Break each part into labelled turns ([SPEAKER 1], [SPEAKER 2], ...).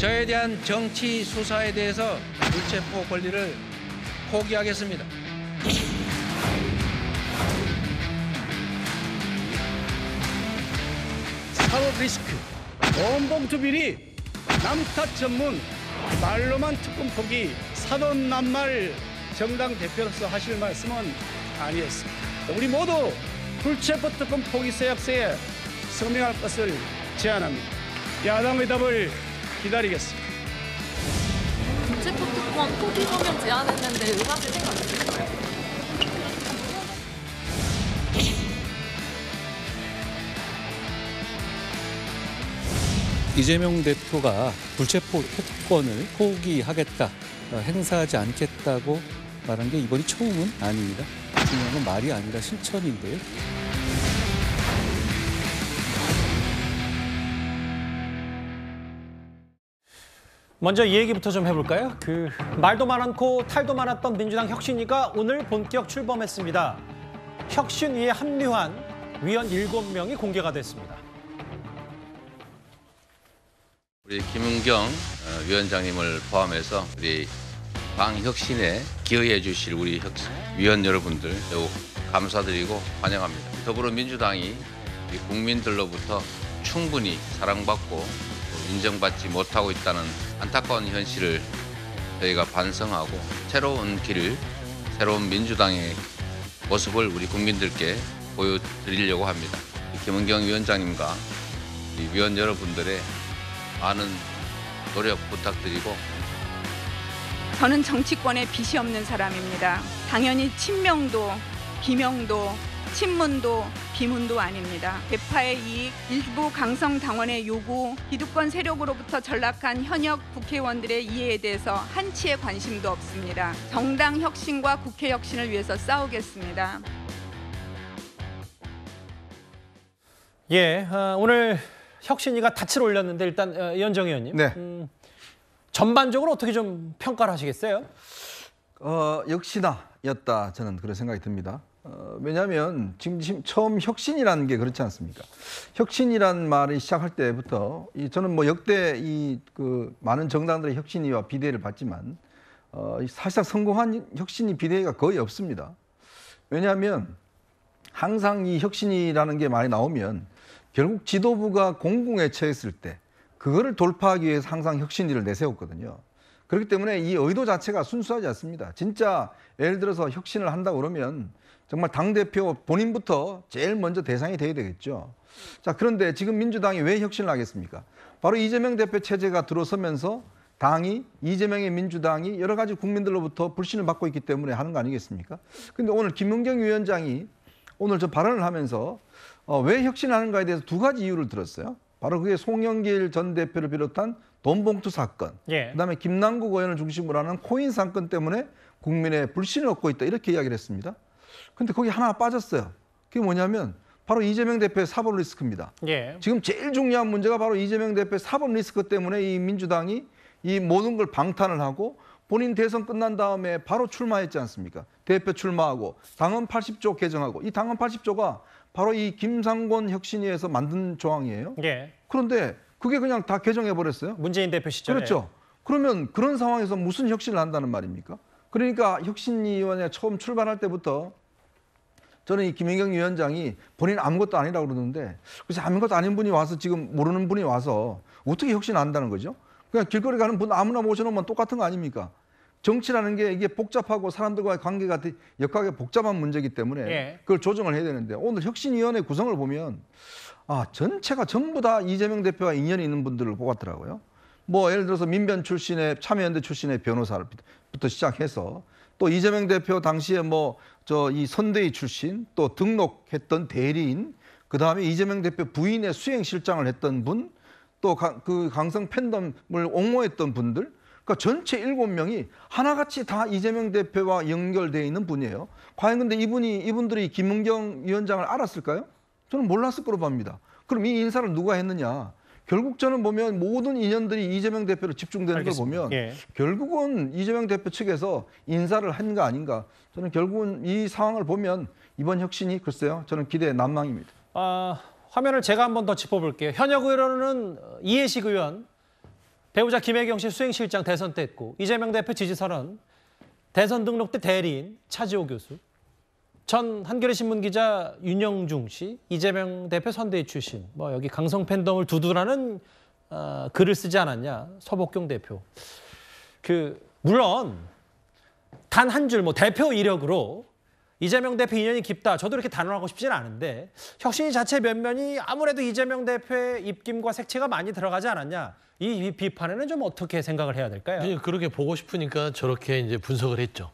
[SPEAKER 1] 저에 대한 정치 수사에 대해서 불체포 권리를 포기하겠습니다.
[SPEAKER 2] 사법 리스크, 원봉투 비리, 남탓 전문, 말로만 특검 포기, 사돈 낱말 정당 대표로서 하실 말씀은 아니었습니다. 우리 모두 불체포 특검 포기 서약서에 서명할 것을 제안합니다. 야당의 답을 기다리겠습니다.
[SPEAKER 3] 불체포 특권 포기 서명 제안했는데 응하실 생각 있으신가요?
[SPEAKER 4] 이재명 대표가 불체포 특권을 포기하겠다, 행사하지 않겠다고 말한 게 이번이 처음은 아닙니다. 중요한 건 말이 아니라 실천인데요.
[SPEAKER 5] 먼저 이 얘기부터 좀 해볼까요? 말도 많고 탈도 많았던 민주당 혁신위가 오늘 본격 출범했습니다. 혁신위에 합류한 위원 7명이 공개가 됐습니다.
[SPEAKER 6] 우리 김은경 위원장님을 포함해서 우리 당혁신에 기여해 주실 우리 위원 여러분들 매우 감사드리고 환영합니다. 더불어민주당이 우리 국민들로부터 충분히 사랑받고 인정받지 못하고 있다는 안타까운 현실을 저희가 반성하고 새로운 길을, 새로운 민주당의 모습을 우리 국민들께 보여드리려고 합니다. 김은경 위원장님과 우리 위원 여러분들의 많은 노력 부탁드리고.
[SPEAKER 7] 저는 정치권에 빚이 없는 사람입니다. 당연히 친명도, 비명도, 친문도, 비문도 아닙니다. 개파의 이익, 일부 강성 당원의 요구, 기득권 세력으로부터 전락한 현역 국회의원들의 이해에 대해서 한치의 관심도 없습니다. 정당 혁신과 국회 혁신을 위해서 싸우겠습니다.
[SPEAKER 5] 예, 오늘 혁신위가 닻을 올렸는데 일단 이현정 의원님,
[SPEAKER 8] 네.
[SPEAKER 5] 전반적으로 어떻게 좀 평가를 하시겠어요?
[SPEAKER 8] 역시나였다, 저는 그런 생각이 듭니다. 왜냐하면 지금 처음 혁신이라는 게 그렇지 않습니까? 혁신이란 말이 시작할 때부터 저는 뭐 역대 많은 정당들의 혁신위와 비대위를 봤지만 사실상 성공한 혁신위 비대위가 거의 없습니다. 왜냐하면 항상 이 혁신이라는 게 말이 나오면 결국 지도부가 공궁에 처했을 때 그거를 돌파하기 위해서 항상 혁신위를 내세웠거든요. 그렇기 때문에 이 의도 자체가 순수하지 않습니다. 진짜 예를 들어서 혁신을 한다고 그러면 정말 당대표 본인부터 제일 먼저 대상이 돼야 되겠죠. 자, 그런데 지금 민주당이 왜 혁신을 하겠습니까? 바로 이재명 대표 체제가 들어서면서 당이, 이재명의 민주당이 여러 가지 국민들로부터 불신을 받고 있기 때문에 하는 거 아니겠습니까? 근데 오늘 김은경 위원장이 오늘 저 발언을 하면서 왜 혁신하는가에 대해서 두 가지 이유를 들었어요. 바로 그게 송영길 전 대표를 비롯한 돈봉투 사건,
[SPEAKER 5] 예.
[SPEAKER 8] 그다음에 김남국 의원을 중심으로 하는 코인 사건 때문에 국민의 불신을 얻고 있다, 이렇게 이야기를 했습니다. 근데 거기 하나 빠졌어요. 그게 뭐냐면 바로 이재명 대표의 사법 리스크입니다.
[SPEAKER 5] 예.
[SPEAKER 8] 지금 제일 중요한 문제가 바로 이재명 대표의 사법 리스크 때문에 이 민주당이 이 모든 걸 방탄을 하고 본인 대선 끝난 다음에 바로 출마했지 않습니까? 대표 출마하고 당헌 80조 개정하고, 이 당헌 80조가 바로 이 김상곤 혁신위에서 만든 조항이에요.
[SPEAKER 5] 예.
[SPEAKER 8] 그런데 그게 그냥 다 개정해버렸어요.
[SPEAKER 5] 문재인 대표 시절에.
[SPEAKER 8] 그렇죠. 그러면 그런 상황에서 무슨 혁신을 한다는 말입니까? 그러니까 혁신위원회 처음 출발할 때부터 저는 이 김은경 위원장이 본인 아무것도 아니라고 그러는데, 그래서 아무것도 아닌 분이 와서, 지금 모르는 분이 와서 어떻게 혁신한다는 거죠? 그냥 길거리 가는 분 아무나 모셔놓으면 똑같은 거 아닙니까? 정치라는 게 이게 복잡하고 사람들과의 관계가 역학의 복잡한 문제이기 때문에
[SPEAKER 5] 예.
[SPEAKER 8] 그걸 조정을 해야 되는데, 오늘 혁신위원회 구성을 보면 전체가 전부 다 이재명 대표와 인연이 있는 분들을 뽑았더라고요. 뭐 예를 들어서 민변 출신의, 참여연대 출신의 변호사부터 시작해서 또 이재명 대표 당시에 이 선대위 출신, 또 등록했던 대리인, 그 다음에 이재명 대표 부인의 수행실장을 했던 분, 또 그 강성 팬덤을 옹호했던 분들, 그러니까 전체 7명이 하나같이 다 이재명 대표와 연결되어 있는 분이에요. 과연 근데 이분들이 김은경 위원장을 알았을까요? 저는 몰랐을 거로 봅니다. 그럼 이 인사를 누가 했느냐? 결국 저는 보면 모든 인연들이 이재명 대표로 집중되는
[SPEAKER 5] 알겠습니다.
[SPEAKER 8] 걸 보면
[SPEAKER 5] 예.
[SPEAKER 8] 결국은 이재명 대표 측에서 인사를 한 거 아닌가. 저는 결국은 이 상황을 보면 이번 혁신이 글쎄요, 저는 기대에 난망입니다.
[SPEAKER 5] 화면을 제가 한 번 더 짚어볼게요. 현역 의원은 이해식 의원, 배우자 김혜경 씨 수행실장 대선 때 했고 이재명 대표 지지선언 대선 등록 때 대리인 차지호 교수, 전 한겨레 신문 기자 윤영중 씨, 이재명 대표 선대위 출신, 뭐 여기 강성 팬덤을 두두라는 글을 쓰지 않았냐 서복경 대표. 물론 단 한 줄 뭐 대표 이력으로 이재명 대표 인연이 깊다. 저도 이렇게 단언하고 싶지는 않은데 혁신위 자체 면면이 아무래도 이재명 대표의 입김과 색채가 많이 들어가지 않았냐. 이 비판에는 좀 어떻게 생각을 해야 될까요?
[SPEAKER 9] 그렇게 보고 싶으니까 저렇게 이제 분석을 했죠.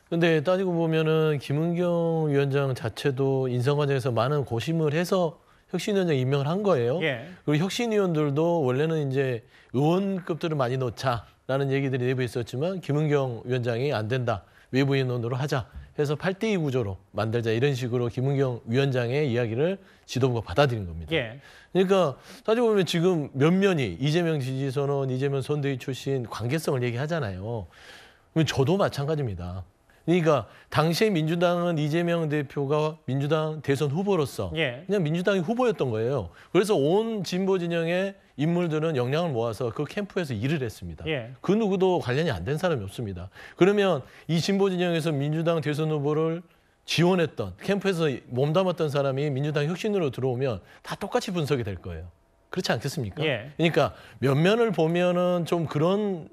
[SPEAKER 9] 근데 따지고 보면은 김은경 위원장 자체도 인선 과정에서 많은 고심을 해서 혁신위원장 임명을 한 거예요.
[SPEAKER 5] 예.
[SPEAKER 9] 그리고 혁신위원들도 원래는 이제 의원급들을 많이 넣자라는 얘기들이 내부에 있었지만 김은경 위원장이 안 된다. 외부인원으로 하자 해서 8대2 구조로 만들자 이런 식으로 김은경 위원장의 이야기를 지도부가 받아들인 겁니다.
[SPEAKER 5] 예.
[SPEAKER 9] 그러니까 따지고 보면 지금 면면이 이재명 지지선언, 이재명 선대위 출신 관계성을 얘기하잖아요. 저도 마찬가지입니다. 그러니까 당시에 민주당은 이재명 대표가 민주당 대선 후보로서
[SPEAKER 5] 예.
[SPEAKER 9] 그냥 민주당이 후보였던 거예요. 그래서 온 진보 진영의 인물들은 역량을 모아서 그 캠프에서 일을 했습니다.
[SPEAKER 5] 예.
[SPEAKER 9] 그 누구도 관련이 안 된 사람이 없습니다. 그러면 이 진보 진영에서 민주당 대선 후보를 지원했던 캠프에서 몸담았던 사람이 민주당 혁신으로 들어오면 다 똑같이 분석이 될 거예요. 그렇지 않겠습니까?
[SPEAKER 5] 예.
[SPEAKER 9] 그러니까 면면을 보면은 좀 그런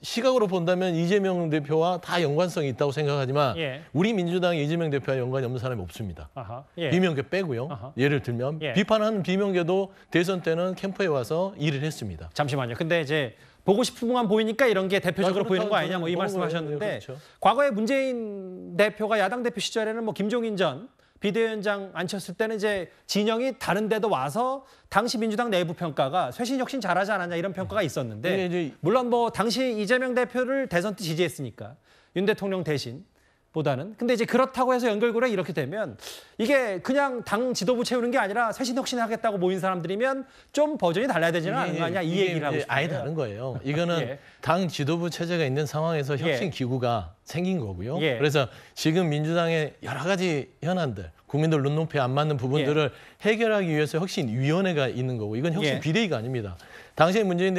[SPEAKER 9] 시각으로 본다면 이재명 대표와 다 연관성이 있다고 생각하지만
[SPEAKER 5] 예.
[SPEAKER 9] 우리 민주당이 이재명 대표와 연관이 없는 사람이 없습니다.
[SPEAKER 5] 아하. 예.
[SPEAKER 9] 비명계 빼고요.
[SPEAKER 5] 아하.
[SPEAKER 9] 예를 들면
[SPEAKER 5] 예.
[SPEAKER 9] 비판하는 비명계도 대선 때는 캠프에 와서 일을 했습니다.
[SPEAKER 5] 잠시만요. 근데 이제 보고 싶은 것만 보이니까 이런 게 대표적으로 보이는 거 아니냐 뭐 이 말씀하셨는데
[SPEAKER 9] 그렇죠.
[SPEAKER 5] 과거에 문재인 대표가 야당 대표 시절에는 뭐 김종인 전 비대위원장 앉혔을 때는 이제 진영이 다른 데도 와서 당시 민주당 내부 평가가 쇄신 혁신 잘하지 않았냐 이런 평가가 있었는데
[SPEAKER 9] 근데 이제
[SPEAKER 5] 물론 뭐 당시 이재명 대표를 대선 때 지지했으니까 윤 대통령 대신 보다는 근데 이제 그렇다고 해서 연결고리가 이렇게 되면 이게 그냥 당 지도부 채우는 게 아니라 쇄신 혁신하겠다고 모인 사람들이면 좀 버전이 달라야 되지는 않은 거 아니냐 이
[SPEAKER 9] 이게
[SPEAKER 5] 얘기를 하고
[SPEAKER 9] 이제
[SPEAKER 5] 싶어요.
[SPEAKER 9] 아예 다른 거예요. 이거는
[SPEAKER 5] 예.
[SPEAKER 9] 당 지도부 체제가 있는 상황에서 혁신
[SPEAKER 5] 예.
[SPEAKER 9] 기구가 생긴 거고요.
[SPEAKER 5] 예.
[SPEAKER 9] 그래서 지금 민주당의 여러 가지 현안들, 국민들 눈높이에 안 맞는 부분들을 해결하기 위해서 혁신위원회가 있는 거고 이건 혁신
[SPEAKER 5] 예.
[SPEAKER 9] 비대위가 아닙니다. 당시에 문재인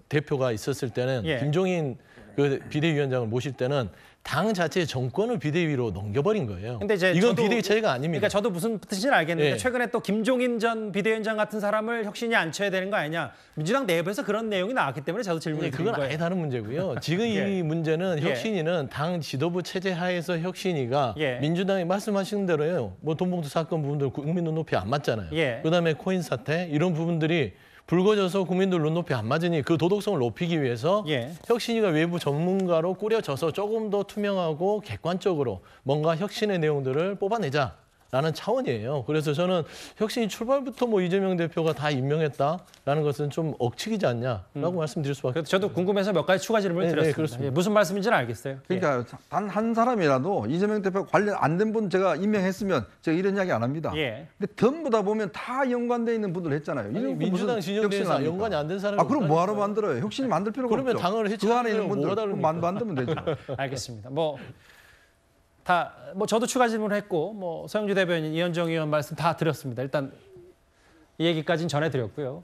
[SPEAKER 9] 대표가 있었을 때는
[SPEAKER 5] 예.
[SPEAKER 9] 김종인 그 비대위원장을 모실 때는 당 자체의 정권을 비대위로 넘겨버린 거예요.
[SPEAKER 5] 근데 이제
[SPEAKER 9] 이건
[SPEAKER 5] 저도-
[SPEAKER 9] 비대위 체제가 아닙니다.
[SPEAKER 5] 그러니까 저도 무슨 뜻인지는 알겠는데
[SPEAKER 9] 예.
[SPEAKER 5] 최근에 또 김종인 전 비대위원장 같은 사람을 혁신이 앉혀야 되는 거 아니냐. 민주당 내부에서 그런 내용이 나왔기 때문에 저도 질문을 드린
[SPEAKER 9] 그건
[SPEAKER 5] 거예요.
[SPEAKER 9] 아예 다른 문제고요. 지금
[SPEAKER 5] 예.
[SPEAKER 9] 이 문제는
[SPEAKER 5] 예.
[SPEAKER 9] 혁신위는 당 지도부 체제 하에서 혁신위가
[SPEAKER 5] 예.
[SPEAKER 9] 민주당이 말씀하시는 대로요. 뭐 돈봉투 사건 부분들 국민 눈높이 안 맞잖아요.
[SPEAKER 5] 예.
[SPEAKER 9] 그다음에 코인 사태 이런 부분들이 불거져서 국민들 눈높이 안 맞으니 그 도덕성을 높이기 위해서
[SPEAKER 5] 예.
[SPEAKER 9] 혁신위가 외부 전문가로 꾸려져서 조금 더 투명하고 객관적으로 뭔가 혁신의 내용들을 뽑아내자라는 차원이에요. 그래서 저는 혁신이 출발부터 뭐 이재명 대표가 다 임명했다라는 것은 좀 억측이지 않냐라고 말씀드릴 수밖에
[SPEAKER 5] 그래서 저도 궁금해서 몇 가지 추가 질문을
[SPEAKER 9] 네, 네,
[SPEAKER 5] 드렸습니다.
[SPEAKER 9] 그렇습니다.
[SPEAKER 5] 예, 무슨 말씀인지는 알겠어요.
[SPEAKER 8] 그러니까 단 한 사람이라도 이재명 대표 관련 안 된 분 제가 임명했으면 제가 이런 이야기 안 합니다.
[SPEAKER 5] 예.
[SPEAKER 8] 근데 전부 다 보면 다 연관돼 있는 분들 했잖아요.
[SPEAKER 9] 아니,
[SPEAKER 8] 이런 거
[SPEAKER 9] 민주당
[SPEAKER 8] 무슨
[SPEAKER 9] 진영
[SPEAKER 8] 혁신을
[SPEAKER 9] 내에서
[SPEAKER 8] 합니까?
[SPEAKER 9] 연관이 안 된 사람이
[SPEAKER 8] 아 그럼 뭐하러
[SPEAKER 9] 없다니까요.
[SPEAKER 8] 만들어요? 혁신이 만들 필요가
[SPEAKER 9] 그러면
[SPEAKER 8] 없죠.
[SPEAKER 9] 당을
[SPEAKER 8] 그
[SPEAKER 9] 해체하는
[SPEAKER 8] 안에 있는
[SPEAKER 9] 거예요.
[SPEAKER 8] 분들
[SPEAKER 9] 뭐가 다릅니까?
[SPEAKER 8] 만들면 되죠.
[SPEAKER 5] 알겠습니다. 뭐 저도 추가 질문을 했고 뭐 서영주 대변인, 이현정 의원 말씀 다 드렸습니다. 일단 이 얘기까지는 전해드렸고요.